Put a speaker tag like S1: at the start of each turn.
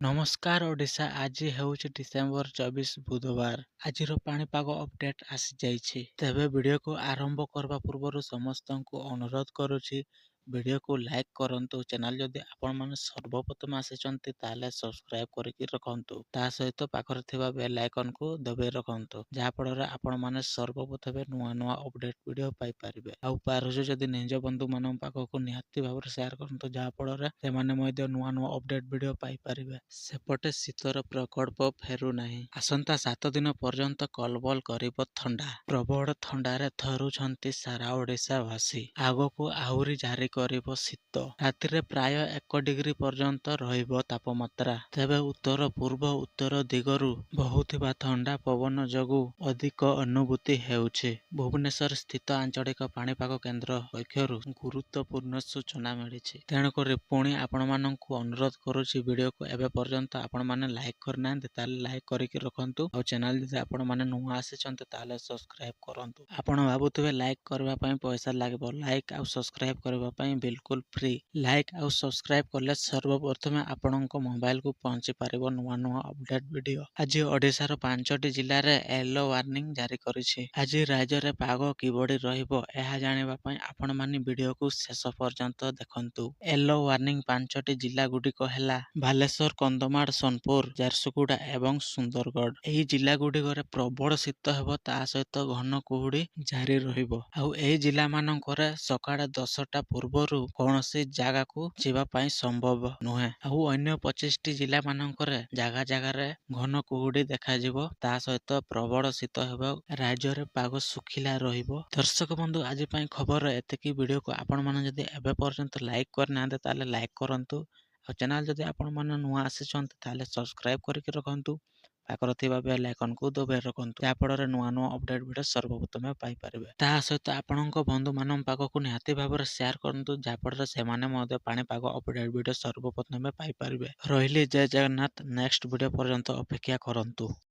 S1: ନମସ୍କାର ଓଡ଼ିଶା। ଆଜି ହେଉଛି ଡିସେମ୍ବର 24 ବୁଧବାର। ଆଜିର ପାଣିପାଗ ଅପଡେଟ୍ ଆସିଯାଇଛି। ତେବେ ଭିଡ଼ିଓକୁ ଆରମ୍ଭ କରିବା ପୂର୍ବରୁ ସମସ୍ତଙ୍କୁ ଅନୁରୋଧ କରୁଛି, ଭିଡ଼ିଓକୁ ଲାଇକ୍ କରନ୍ତୁ। ଚ୍ୟାନେଲ ଯଦି ଆପଣମାନେ ସର୍ବପ୍ରଥମେ ଆସିଛନ୍ତି ତାହେଲେ ସବସ୍କ୍ରାଇବ୍ କରିକି ରଖନ୍ତୁ। ତା ସହିତ ପାଖରେ ଥିବା ବେଲ୍ ଆଇକନକୁ ଦବାଇ ରଖନ୍ତୁ, ଯାହାଫଳରେ ଆପଣମାନେ ସର୍ବପ୍ରଥମେ ନୂଆ ନୂଆ ଅପଡେଟ୍ ଭିଡ଼ିଓ ପାଇପାରିବେ। ଆଉ ପାରୁଛୁ ଯଦି ନିଜ ବନ୍ଧୁମାନଙ୍କ ପାଖକୁ ନିହାତି ଭାବରେ ସେୟାର କରନ୍ତୁ, ଯାହାଫଳରେ ସେମାନେ ମଧ୍ୟ ନୂଆ ନୂଆ ଅପଡେଟ୍ ଭିଡ଼ିଓ ପାଇପାରିବେ। ସେପଟେ ଶୀତର ପ୍ରକୋପ ଫେରୁନାହିଁ। ଆସନ୍ତା 7 ଦିନ ପର୍ଯ୍ୟନ୍ତ କଲବଲ କରିବ ଥଣ୍ଡା। ପ୍ରବଳ ଥଣ୍ଡାରେ ଥରୁଛନ୍ତି ସାରା ଓଡ଼ିଶାବାସୀ। ଆଗକୁ ଆହୁରି ଜାରି କରିବ ଶୀତ। ରାତିରେ ପ୍ରାୟ 1 ଡିଗ୍ରୀ ପର୍ଯ୍ୟନ୍ତ ରହିବ ତାପମାତ୍ରା। ତେବେ ଉତ୍ତର ପୂର୍ବ ଉତ୍ତର ଦିଗରୁ ବହୁଥିବା ଥଣ୍ଡା ପବନ ଯୋଗୁଁ ଅଧିକ ଅନୁଭୂତି ହେଉଛି। ଭୁବନେଶ୍ୱର ସ୍ଥିତ ଆଞ୍ଚଳିକ ପାଣିପାଗ କେନ୍ଦ୍ର ପକ୍ଷରୁ ଗୁରୁତ୍ୱପୂର୍ଣ୍ଣ ସୂଚନା ମିଳିଛି। ତେଣୁକରି ପୁଣି ଆପଣମାନଙ୍କୁ ଅନୁରୋଧ କରୁଛି, ଭିଡ଼ିଓକୁ ଏବେ ପର୍ଯ୍ୟନ୍ତ ଆପଣମାନେ ଲାଇକ୍ କରିନାହାନ୍ତି ତାହେଲେ ଲାଇକ୍ କରିକି ରଖନ୍ତୁ। ଆଉ ଚ୍ୟାନେଲ ଯଦି ଆପଣମାନେ ନୂଆ ଆସିଛନ୍ତି ତାହେଲେ ସବସ୍କ୍ରାଇବ୍ କରନ୍ତୁ। ଆପଣ ଭାବୁଥିବେ ଲାଇକ୍ କରିବା ପାଇଁ ପଇସା ଲାଗିବ। ଲାଇକ୍ ଆଉ ସବସ୍କ୍ରାଇବ୍ କରିବା ପାଇଁ ବିଲକୁଲ ଫ୍ରି। ଲାଇକ୍ ଆଉ ସବସ୍କ୍ରାଇବ୍ କଲେ ସର୍ବପ୍ରଥମେ ଆପଣଙ୍କ ମୋବାଇଲକୁ ପହଞ୍ଚି ପାରିବ ନୂଆ ନୂଆ ଅପଡେଟ୍ ଭିଡ଼ିଓ। ଆଜି ଓଡ଼ିଶାର 5ଟି ଜିଲ୍ଲାରେ ୟେଲୋ ୱାର୍ଣ୍ଣିଂ ଜାରି କରିଛି। ଆଜି ରାଜ୍ୟରେ ପାଗ କିଭଳି ରହିବ ଏହା ଜାଣିବା ପାଇଁ ଆପଣମାନେ ଭିଡ଼ିଓକୁ ଶେଷ ପର୍ଯ୍ୟନ୍ତ ଦେଖନ୍ତୁ। ୟେଲୋ ୱାର୍ଣ୍ଣିଂ 5ଟି ଜିଲ୍ଲା ଗୁଡ଼ିକ ହେଲା ବାଲେଶ୍ୱର, କନ୍ଧମାଳ, ସୋନପୁର, ଝାରସୁଗୁଡ଼ା ଏବଂ ସୁନ୍ଦରଗଡ଼। ଏହି ଜିଲ୍ଲା ଗୁଡ଼ିକରେ ପ୍ରବଳ ଶୀତ ହେବ, ତା ସହିତ ଘନ କୁହୁଡ଼ି ଜାରି ରହିବ। ଆଉ ଏହି ଜିଲ୍ଲାମାନଙ୍କରେ ସକାଳ 10ଟା ପୂର୍ବରୁ କୌଣସି ଜାଗାକୁ ଯିବା ପାଇଁ ସମ୍ଭବ ନୁହେଁ। ଆଉ ଅନ୍ୟ 25ଟି ଜିଲ୍ଲାମାନଙ୍କରେ ଜାଗା ଜାଗାରେ ଘନ କୁହୁଡ଼ି ଦେଖାଯିବ, ତା ସହିତ ପ୍ରବଳ ଶୀତ ହେବ। ରାଜ୍ୟରେ ପାଗ ଶୁଖିଲା ରହିବ। ଦର୍ଶକ ବନ୍ଧୁ, ଆଜି ପାଇଁ ଖବର ଏତିକି। ଭିଡ଼ିଓକୁ ଆପଣମାନେ ଯଦି ଏବେ ପର୍ଯ୍ୟନ୍ତ ଲାଇକ୍ କରିନାହାନ୍ତି ତାହେଲେ ଲାଇକ୍ କରନ୍ତୁ। ଆଉ ଚ୍ୟାନେଲ ଯଦି ଆପଣମାନେ ନୂଆ ଆସିଛନ୍ତି ତାହେଲେ ସବସ୍କ୍ରାଇବ୍ କରିକି ରଖନ୍ତୁ। ପାଖରେ ଥିବା ବେଲ୍ ଆଇକନକୁ ଦବାଇ ରଖନ୍ତୁ, ଯାହାଫଳରେ ନୂଆ ନୂଆ ଅପଡେଟ୍ ଭିଡ଼ିଓ ସର୍ବପ୍ରଥମେ ପାଇପାରିବେ। ତା ସହିତ ଆପଣଙ୍କ ବନ୍ଧୁମାନଙ୍କ ପାଖକୁ ନିହାତି ଭାବରେ ସେୟାର କରନ୍ତୁ, ଯାହାଫଳରେ ସେମାନେ ମଧ୍ୟ ପାଣିପାଗ ଅପଡେଟ୍ ଭିଡ଼ିଓ ସର୍ବପ୍ରଥମେ ପାଇପାରିବେ। ରହିଲି, ଜୟ ଜଗନ୍ନାଥ। ନେକ୍ସଟ ଭିଡ଼ିଓ ପର୍ଯ୍ୟନ୍ତ ଅପେକ୍ଷା କରନ୍ତୁ।